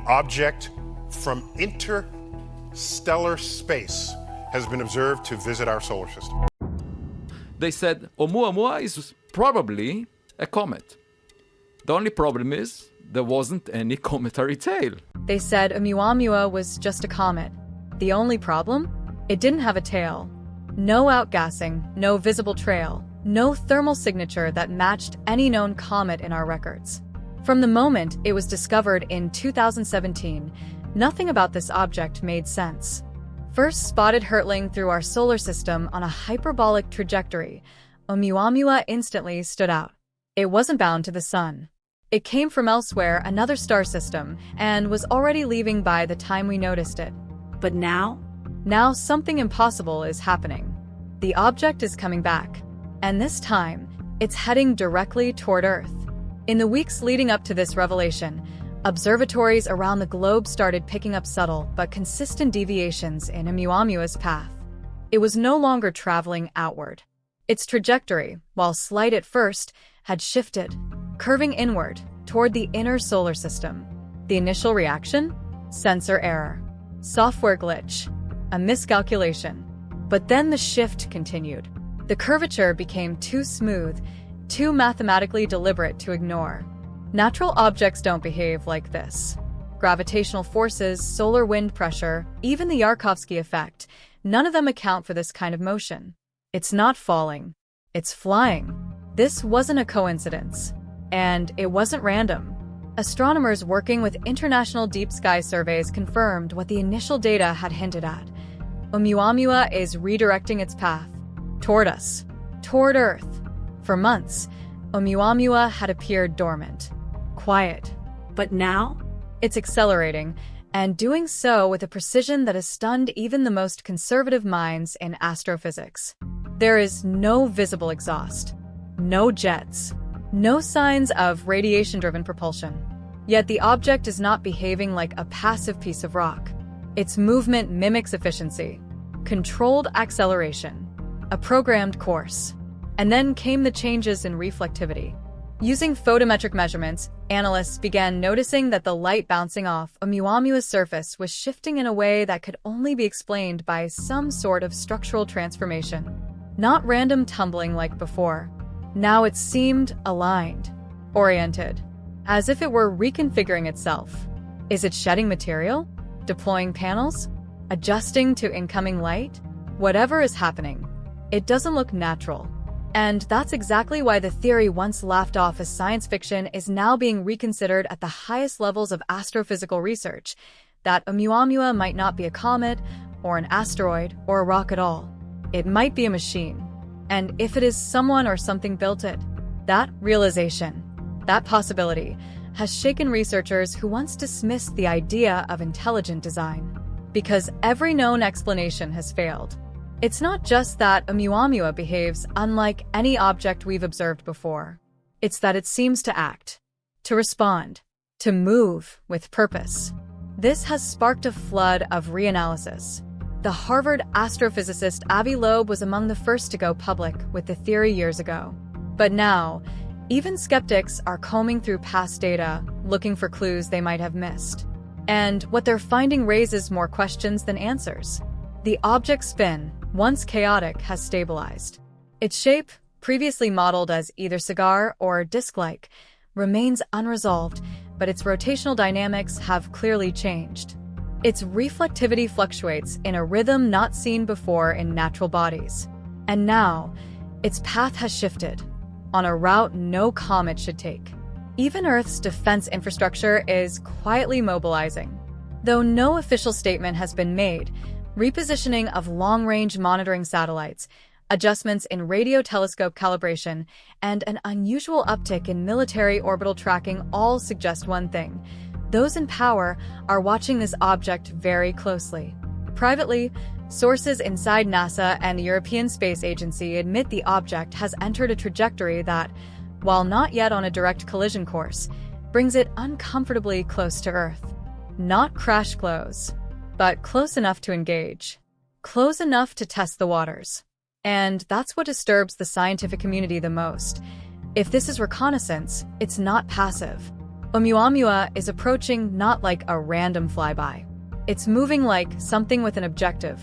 object from interstellar space has been observed to visit our solar system. They said Oumuamua is probably a comet. The only problem is there wasn't any cometary tail. They said Umuamua was just a comet. The only problem? It didn't have a tail. No outgassing, no visible trail, no thermal signature that matched any known comet in our records. From the moment it was discovered in 2017, nothing about this object made sense. First spotted hurtling through our solar system on a hyperbolic trajectory, Umuamua instantly stood out. It wasn't bound to the sun. It came from elsewhere, another star system, and was already leaving by the time we noticed it. But now? Now something impossible is happening. The object is coming back, and this time, it's heading directly toward Earth. In the weeks leading up to this revelation, observatories around the globe started picking up subtle but consistent deviations in Oumuamua's path. It was no longer traveling outward. Its trajectory, while slight at first, had shifted, curving inward toward the inner solar system. The initial reaction? Sensor error. Software glitch. A miscalculation. But then the shift continued. The curvature became too smooth, too mathematically deliberate to ignore. Natural objects don't behave like this. Gravitational forces, solar wind pressure, even the Yarkovsky effect, none of them account for this kind of motion. It's not falling. It's flying. This wasn't a coincidence. And it wasn't random. Astronomers working with international deep sky surveys confirmed what the initial data had hinted at. Oumuamua is redirecting its path. Toward us. Toward Earth. For months, Oumuamua had appeared dormant. Quiet. But now? It's accelerating, and doing so with a precision that has stunned even the most conservative minds in astrophysics. There is no visible exhaust. No jets. No signs of radiation-driven propulsion. Yet the object is not behaving like a passive piece of rock. Its movement mimics efficiency. Controlled acceleration. A programmed course. And then came the changes in reflectivity. Using photometric measurements, analysts began noticing that the light bouncing off Oumuamua's surface was shifting in a way that could only be explained by some sort of structural transformation. Not random tumbling like before. Now it seemed aligned, oriented, as if it were reconfiguring itself. Is it shedding material? Deploying panels? Adjusting to incoming light? Whatever is happening, it doesn't look natural. And that's exactly why the theory once laughed off as science fiction is now being reconsidered at the highest levels of astrophysical research, that Oumuamua might not be a comet, or an asteroid, or a rock at all. It might be a machine. And if it is someone or something built it, that realization, that possibility, has shaken researchers who once dismissed the idea of intelligent design. Because every known explanation has failed. It's not just that Oumuamua behaves unlike any object we've observed before. It's that it seems to act, to respond, to move with purpose. This has sparked a flood of reanalysis. The Harvard astrophysicist Avi Loeb was among the first to go public with the theory years ago. But now, even skeptics are combing through past data, looking for clues they might have missed. And what they're finding raises more questions than answers. The object's spin, once chaotic, has stabilized. Its shape, previously modeled as either cigar or disc-like, remains unresolved, but its rotational dynamics have clearly changed. Its reflectivity fluctuates in a rhythm not seen before in natural bodies. And now, its path has shifted, on a route no comet should take. Even Earth's defense infrastructure is quietly mobilizing. Though no official statement has been made, repositioning of long-range monitoring satellites, adjustments in radio telescope calibration, and an unusual uptick in military orbital tracking all suggest one thing. Those in power are watching this object very closely. Privately, sources inside NASA and the European Space Agency admit the object has entered a trajectory that, while not yet on a direct collision course, brings it uncomfortably close to Earth. Not crash close, but close enough to engage. Close enough to test the waters. And that's what disturbs the scientific community the most. If this is reconnaissance, it's not passive. Oumuamua is approaching not like a random flyby. It's moving like something with an objective.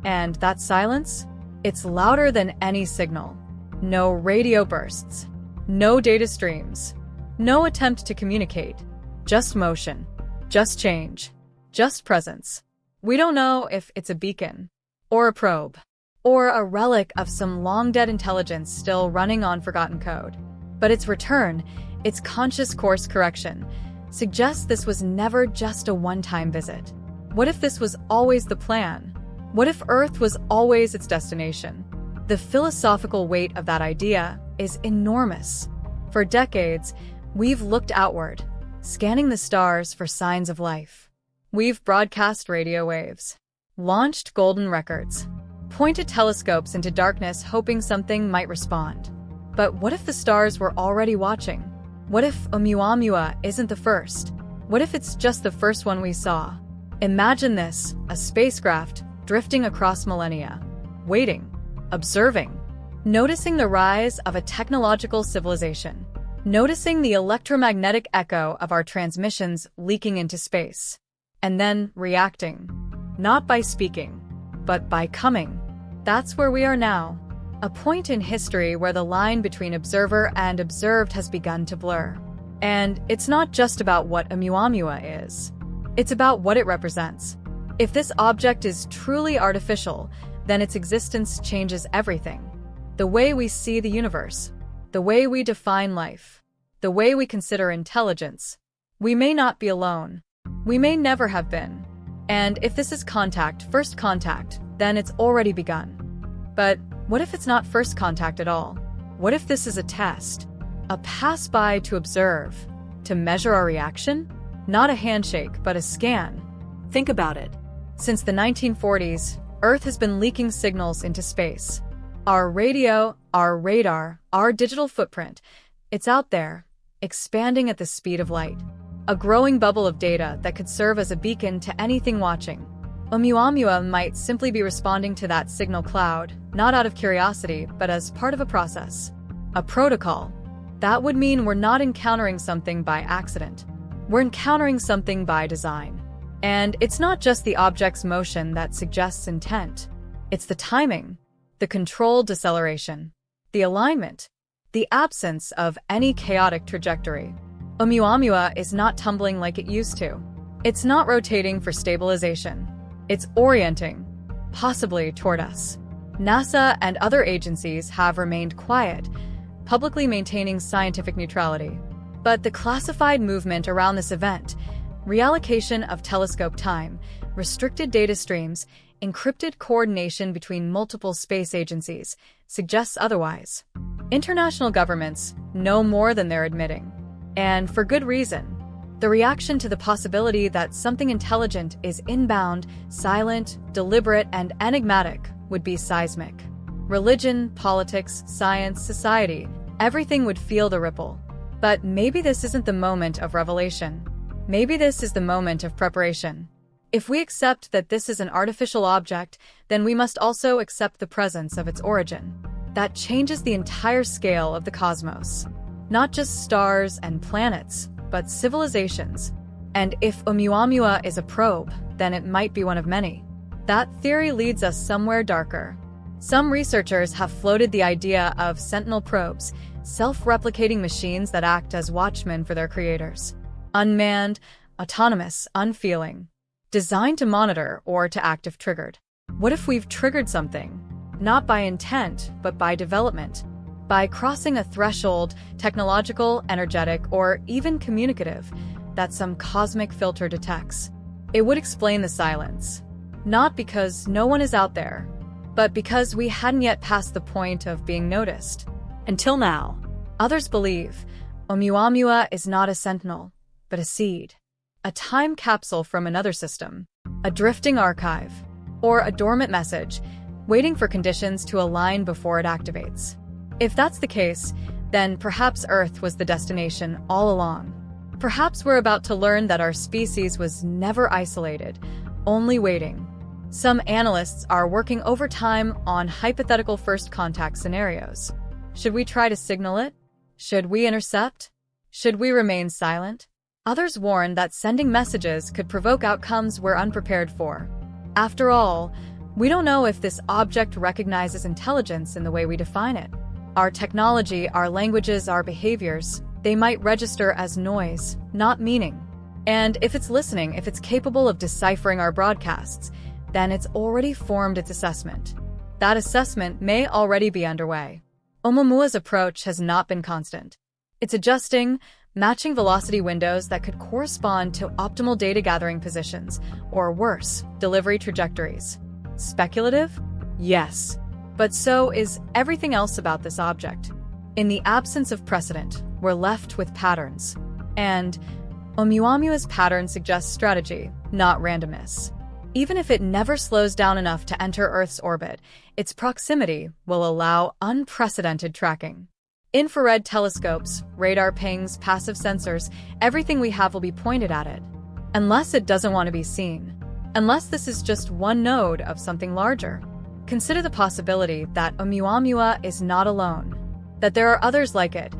And that silence? It's louder than any signal. No radio bursts. No data streams. No attempt to communicate. Just motion. Just change. Just presence. We don't know if it's a beacon, or a probe, or a relic of some long-dead intelligence still running on forgotten code. But its return, its conscious course correction, suggests this was never just a one-time visit. What if this was always the plan? What if Earth was always its destination? The philosophical weight of that idea is enormous. For decades, we've looked outward, scanning the stars for signs of life. We've broadcast radio waves, launched golden records, pointed telescopes into darkness hoping something might respond. But what if the stars were already watching? What if Oumuamua isn't the first? What if it's just the first one we saw? Imagine this, a spacecraft drifting across millennia, waiting, observing, noticing the rise of a technological civilization, noticing the electromagnetic echo of our transmissions leaking into space, and then reacting, not by speaking, but by coming. That's where we are now, a point in history where the line between observer and observed has begun to blur. And it's not just about what Oumuamua is. It's about what it represents. If this object is truly artificial, then its existence changes everything. The way we see the universe, the way we define life, the way we consider intelligence. We may not be alone. We may never have been. And if this is contact, first contact, then it's already begun. But what if it's not first contact at all? What if this is a test? A pass-by to observe, to measure our reaction? Not a handshake, but a scan. Think about it. Since the 1940s, Earth has been leaking signals into space. Our radio, our radar, our digital footprint, it's out there, expanding at the speed of light. A growing bubble of data that could serve as a beacon to anything watching. Oumuamua might simply be responding to that signal cloud, not out of curiosity, but as part of a process. A protocol. That would mean we're not encountering something by accident. We're encountering something by design. And it's not just the object's motion that suggests intent. It's the timing, the controlled deceleration, the alignment, the absence of any chaotic trajectory. Oumuamua is not tumbling like it used to. It's not rotating for stabilization. It's orienting, possibly toward us. NASA and other agencies have remained quiet, publicly maintaining scientific neutrality. But the classified movement around this event, reallocation of telescope time, restricted data streams, encrypted coordination between multiple space agencies, suggests otherwise. International governments know more than they're admitting. And for good reason. The reaction to the possibility that something intelligent is inbound, silent, deliberate, and enigmatic would be seismic. Religion, politics, science, society, everything would feel the ripple. But maybe this isn't the moment of revelation. Maybe this is the moment of preparation. If we accept that this is an artificial object, then we must also accept the presence of its origin. That changes the entire scale of the cosmos. Not just stars and planets, but civilizations. And if Oumuamua is a probe, then it might be one of many. That theory leads us somewhere darker. Some researchers have floated the idea of sentinel probes, self-replicating machines that act as watchmen for their creators. Unmanned, autonomous, unfeeling. Designed to monitor or to act if triggered. What if we've triggered something? Not by intent, but by development. By crossing a threshold, technological, energetic, or even communicative, that some cosmic filter detects. It would explain the silence. Not because no one is out there, but because we hadn't yet passed the point of being noticed. Until now. Others believe Oumuamua is not a sentinel, but a seed. A time capsule from another system. A drifting archive. Or a dormant message, waiting for conditions to align before it activates. If that's the case, then perhaps Earth was the destination all along. Perhaps we're about to learn that our species was never isolated, only waiting. Some analysts are working overtime on hypothetical first contact scenarios. Should we try to signal it? Should we intercept? Should we remain silent? Others warn that sending messages could provoke outcomes we're unprepared for. After all, we don't know if this object recognizes intelligence in the way we define it. Our technology, our languages, our behaviors, they might register as noise, not meaning. And if it's listening, if it's capable of deciphering our broadcasts, then it's already formed its assessment. That assessment may already be underway. Oumuamua's approach has not been constant. It's adjusting, matching velocity windows that could correspond to optimal data gathering positions, or worse, delivery trajectories. Speculative? Yes. But so is everything else about this object. In the absence of precedent, we're left with patterns. And Oumuamua's pattern suggests strategy, not randomness. Even if it never slows down enough to enter Earth's orbit, its proximity will allow unprecedented tracking. Infrared telescopes, radar pings, passive sensors, everything we have will be pointed at it. Unless it doesn't want to be seen. Unless this is just one node of something larger. Consider the possibility that Umuamua is not alone. That there are others like it,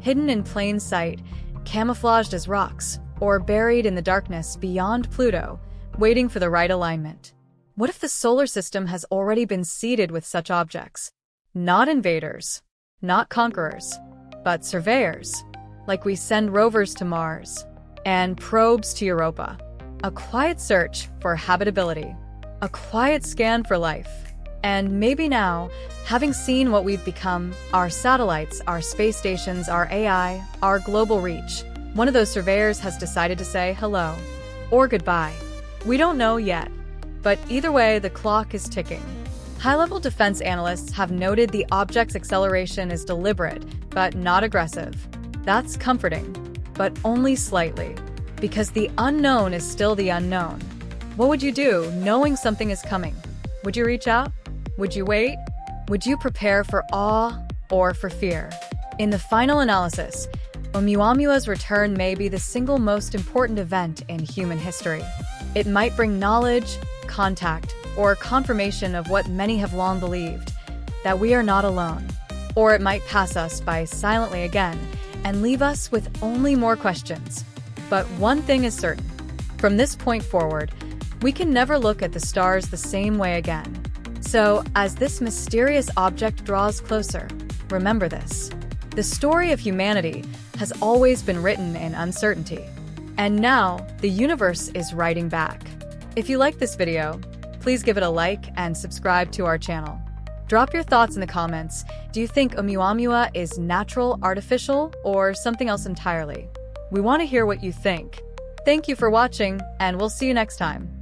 hidden in plain sight, camouflaged as rocks, or buried in the darkness beyond Pluto, waiting for the right alignment. What if the solar system has already been seeded with such objects? Not invaders, not conquerors, but surveyors, like we send rovers to Mars and probes to Europa. A quiet search for habitability, a quiet scan for life. And maybe now, having seen what we've become, our satellites, our space stations, our AI, our global reach, one of those surveyors has decided to say hello or goodbye. We don't know yet, but either way, the clock is ticking. High-level defense analysts have noted the object's acceleration is deliberate, but not aggressive. That's comforting, but only slightly, because the unknown is still the unknown. What would you do knowing something is coming? Would you reach out? Would you wait? Would you prepare for awe or for fear? In the final analysis, Oumuamua's return may be the single most important event in human history. It might bring knowledge, contact, or confirmation of what many have long believed, that we are not alone. Or it might pass us by silently again and leave us with only more questions. But one thing is certain. From this point forward, we can never look at the stars the same way again. So, as this mysterious object draws closer, remember this. The story of humanity has always been written in uncertainty. And now, the universe is writing back. If you like this video, please give it a like and subscribe to our channel. Drop your thoughts in the comments. Do you think Oumuamua is natural, artificial, or something else entirely? We want to hear what you think. Thank you for watching, and we'll see you next time.